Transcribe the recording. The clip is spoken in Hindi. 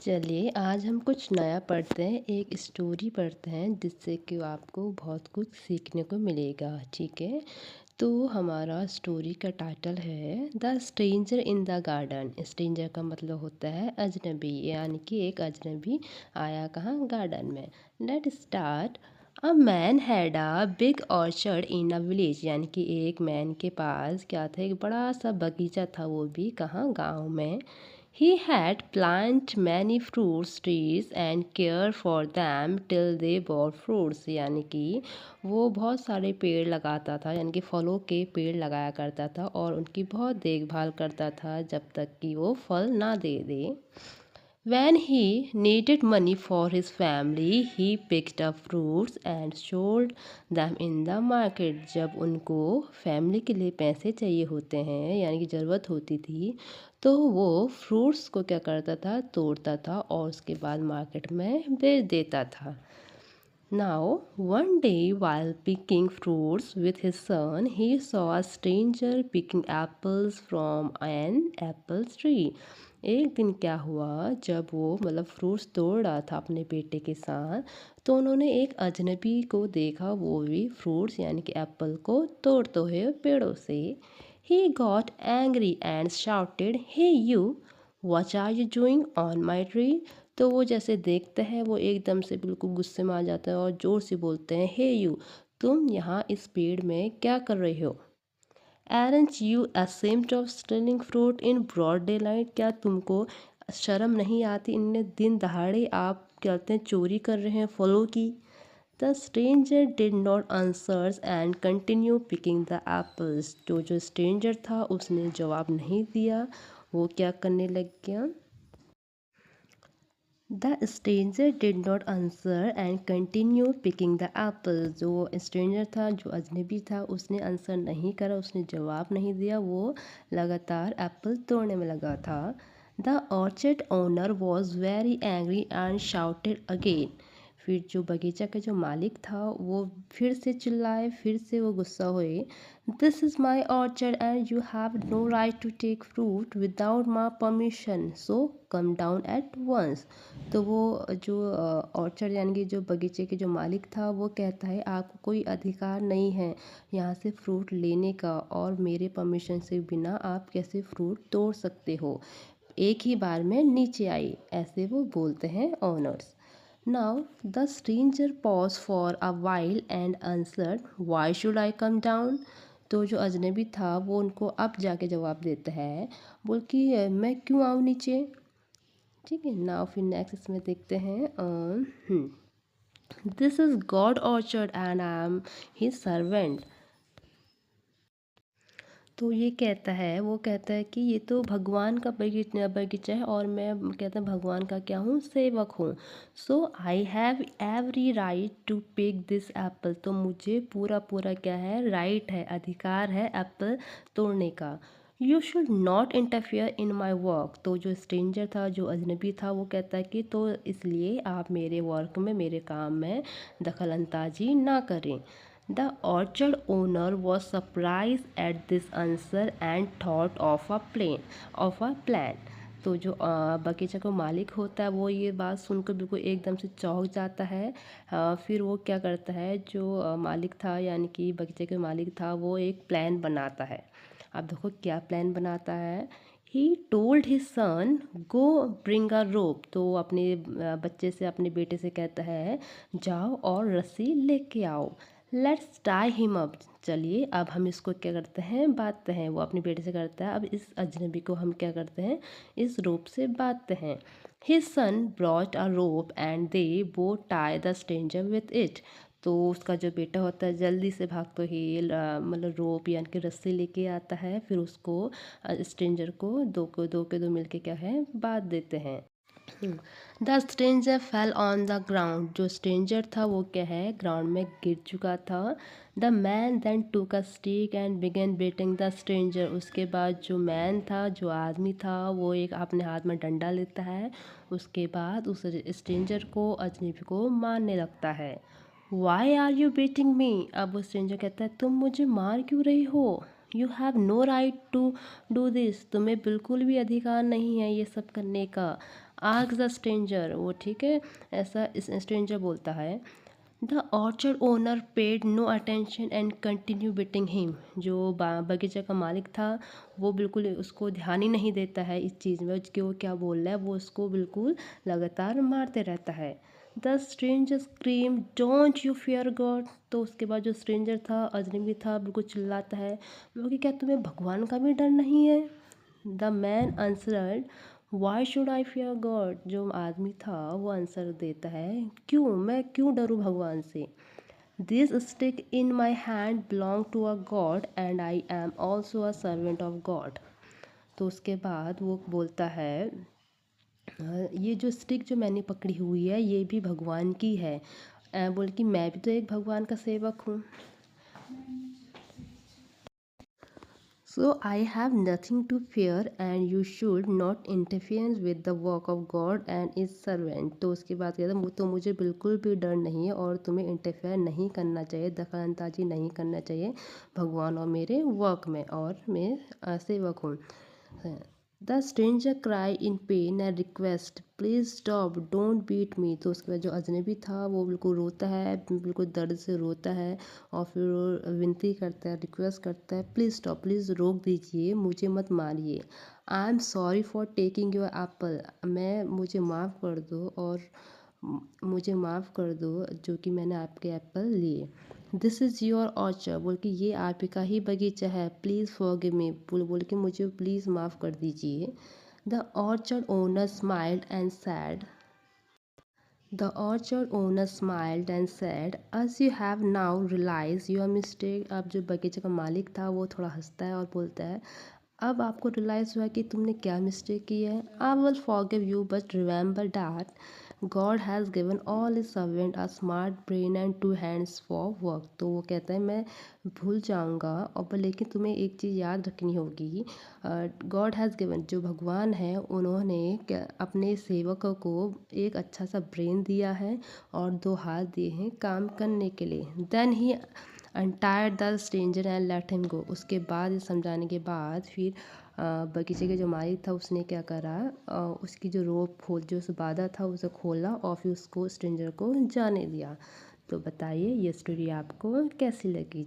चलिए आज हम कुछ नया पढ़ते हैं। एक स्टोरी पढ़ते हैं जिससे कि आपको बहुत कुछ सीखने को मिलेगा। ठीक है, तो हमारा स्टोरी का टाइटल है the stranger in the garden. Stranger का मतलब होता है अजनबी, यानी कि एक अजनबी आया कहाँ, गार्डन में। Let start. A man had a big orchard in a village, यानी कि एक मैन के पास क्या था, एक बड़ा सा बगीचा था, वो भी कहाँ, गाँव में। He had planted many fruit trees and cared for them till they bore fruits, यानी कि वो बहुत सारे पेड़ लगाता था, यानी कि फलों के पेड़ लगाया करता था और उनकी बहुत देखभाल करता था जब तक कि वो फल ना दे दे। When he needed money for his family, he picked up fruits and sold them in the market. जब उनको फैमिली के लिए पैसे चाहिए होते हैं, यानी कि ज़रूरत होती थी, तो वो फ्रूट्स को क्या करता था, तोड़ता था और उसके बाद मार्केट में बेच देता था। Now, one day while picking fruits with his son, he saw a stranger picking apples from an apple tree. एक दिन क्या हुआ, जब वो फ्रूट्स तोड़ रहा था अपने बेटे के साथ, तो उन्होंने एक अजनबी को देखा, वो भी फ्रूट्स यानी कि एप्पल को तोड़ते हुए पेड़ों से। He got angry and shouted, "Hey you, what are you doing on my tree?" तो वो जैसे देखते हैं, वो एकदम से बिल्कुल गुस्से में आ जाता है और ज़ोर से बोलते हैं, हे यू, तुम यहाँ इस पेड़ में क्या कर रहे हो? Aren't you ashamed of stealing fruit in broad daylight? क्या तुमको शर्म नहीं आती, इनने दिन दहाड़े आप कहते हैं चोरी कर रहे हैं फलों की? The stranger did not answers and continue picking the apples. जो स्ट्रेंजर था उसने जवाब नहीं दिया, वो क्या करने लग गया। The stranger did not answer and continue picking the Apple. जो स्ट्रेंजर था, जो अजनबी था, उसने आंसर नहीं करा, उसने जवाब नहीं दिया, वो लगातार एप्पल तोड़ने में लगा था। The orchard owner was very angry and shouted again. फिर जो बगीचा का जो मालिक था वो फिर से चिल्लाए, फिर से वो गुस्सा हुए। This is my orchard and you have no right to take fruit without my permission, so come down at once. तो वो जो ऑर्चर्ड यानी कि जो बगीचे के जो मालिक था, वो कहता है आपको कोई अधिकार नहीं है यहाँ से फ्रूट लेने का, और मेरे परमिशन से बिना आप कैसे फ्रूट तोड़ सकते हो, एक ही बार में नीचे आई, ऐसे वो बोलते हैं owners. Now the stranger pause for a while and answered, why should I come down. तो जो अजनबी था वो उनको अब जाके जवाब देता है, बोल कि मैं क्यों आऊँ नीचे। ठीक है, नाउ फिर नेक्स्ट इसमें देखते हैं। This is God orchard and I am his servant. तो ये कहता है, वो कहता है कि ये तो भगवान का बगीचा है और मैं कहता है भगवान का क्या हूँ, सेवक हूँ। So I have every right to pick this apple. तो मुझे पूरा पूरा क्या है, राइट है, अधिकार है एप्पल तोड़ने का। You should not interfere in my work. तो जो स्ट्रेंजर था, जो अजनबी था, वो कहता है कि तो इसलिए आप मेरे वर्क में, मेरे काम में दखल अंदाजी ना करें। The orchard owner was surprised at this answer and thought of a plan। तो जो बगीचा का मालिक होता है, वो ये बात सुनकर बिल्कुल एकदम से चौंक जाता है। फिर वो क्या करता है, जो मालिक था यानी कि बगीचे का मालिक था, वो एक प्लान बनाता है। अब देखो क्या प्लान बनाता है। He told his son, go bring a rope. तो वो अपने बच्चे से, अपने बेटे से कहता है, जाओ और रस्सी लेके आओ। Let's tie him up. चलिए अब हम इसको क्या करते हैं, बांधते हैं। वो अपने बेटे से करता है, अब इस अजनबी को हम क्या करते हैं, इस रोप से बांधते हैं। His son brought a rope and they both tie the stranger with it. तो उसका जो बेटा होता है जल्दी से भागते ही रोप यानी कि रस्सी लेके आता है, फिर उसको स्ट्रेंजर को दो मिलके क्या है, बांध देते हैं। The stranger fell on the ground. जो स्ट्रेंजर था वो क्या है, ग्राउंड में गिर चुका था। The man then took a stick and began beating the stranger. उसके बाद जो मैन था, जो आदमी था, वो एक अपने हाथ में डंडा लेता है, उसके बाद उस स्ट्रेंजर को, अजनबी को मारने लगता है। Why are you beating me. अब वो स्ट्रेंजर कहता है, तुम मुझे मार क्यों रही हो। You have no right to do this. तुम्हें बिल्कुल भी अधिकार नहीं है ये सब करने का। आस्क द स्ट्रेंजर, वो ठीक है, ऐसा इस स्ट्रेंजर बोलता है। The orchard owner paid no attention and continue beating him. जो बगीचे का मालिक था वो बिल्कुल उसको ध्यान ही नहीं देता है इस चीज़ में कि वो क्या बोल रहा है, वो उसको बिल्कुल लगातार मारते रहता है। The stranger scream don't you fear God. तो उसके बाद जो स्ट्रेंजर था, अजनबी था, बिल्कुल चिल्लाता है, वो कि क्या तुम्हें भगवान का भी डर नहीं है। The man answered why should I fear God. जो आदमी था वो आंसर देता है, क्यों, मैं क्यों डरूं भगवान से। This stick in my hand belong to a god and I am also a servant of God. तो उसके बाद वो बोलता है, ये जो स्टिक जो मैंने पकड़ी हुई है ये भी भगवान की है। बोल कि मैं भी तो एक भगवान का सेवक हूँ। So I have nothing to fear and you should not interfere with the work of God and his servant। तो उसके बाद कहता है, तो मुझे बिल्कुल भी डर नहीं है और तुम्हें इंटरफेयर नहीं करना चाहिए, दखल अंदाजी नहीं करना चाहिए भगवान और मेरे वर्क में, और मैं सेवक हूँ। The stranger cry in pain and request please stop don't beat me. तो उसके बाद जो अजनबी था वो बिल्कुल रोता है, बिल्कुल दर्द से रोता है और फिर वो विनती करता है, रिक्वेस्ट करता है, प्लीज़ स्टॉप, प्लीज़ रोक दीजिए, मुझे मत मारिए। I am sorry for taking your Apple. मुझे माफ़ कर दो और मुझे माफ़ कर दो जो कि मैंने आपके एप्पल लिए। दिस इज़ योर ऑर्चर्ड, बोल के ये आपका ही बगीचा है, प्लीज़ फॉरगिव मी, बोल के मुझे प्लीज़ माफ़ कर दीजिए। The orchard owner smiled and sad. The orchard owner smiled and said, "As you have now realized your mistake।" अब जो बगीचे का मालिक था वो थोड़ा हंसता है और बोलता है, अब आपको रियलाइज़ हुआ कि तुमने क्या मिस्टेक की है। I will forgive you but remember that God has given all his servant a smart brain and two hands for work. तो वो कहता है मैं भूल जाऊंगा, और पर लेकिन तुम्हें एक चीज़ याद रखनी होगी, गॉड हैज़ गिवन, जो भगवान है उन्होंने अपने सेवकों को एक अच्छा सा ब्रेन दिया है और दो हाथ दिए हैं काम करने के लिए। Then he untied the stranger and let him go. उसके बाद ये समझाने के बाद फिर बगीचे के जो मालिक था उसने क्या करा, उसकी जो रोप खोल, जो उसे बांधा था उसे खोला और फिर उसको स्ट्रेंजर को जाने दिया। तो बताइए ये स्टोरी आपको कैसी लगी।